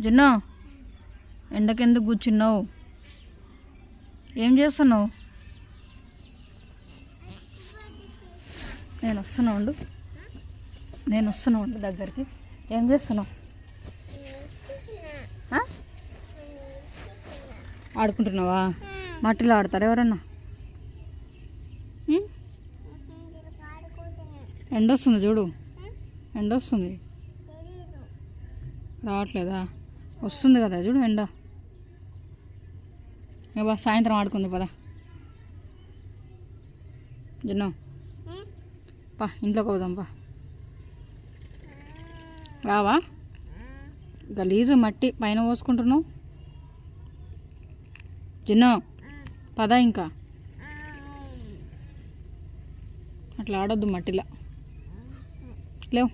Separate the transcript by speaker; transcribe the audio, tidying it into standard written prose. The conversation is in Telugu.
Speaker 1: జున్ను ఎండకెందుకు కూర్చున్నావు? ఏం చేస్తున్నావు? నేను వస్తున్నా ఉండు దగ్గరికి. ఏం చేస్తున్నావు? ఆడుకుంటున్నావా? మట్టిలో ఆడతారు ఎవరన్నా? ఎండ వస్తుంది చూడు, ఎండ వస్తుంది. రావట్లేదా? వస్తుంది కదా చూడు ఎండ. బా సాయంత్రం ఆడుకుంది పదా. జున్ను పా ఇంట్లోకి పోదాం పా. రావా? గలీజు మట్టి పైన పోసుకుంటున్నావు. జున్ను పద ఇంకా అట్లా ఆడొద్దు మట్టిలో. లేవు.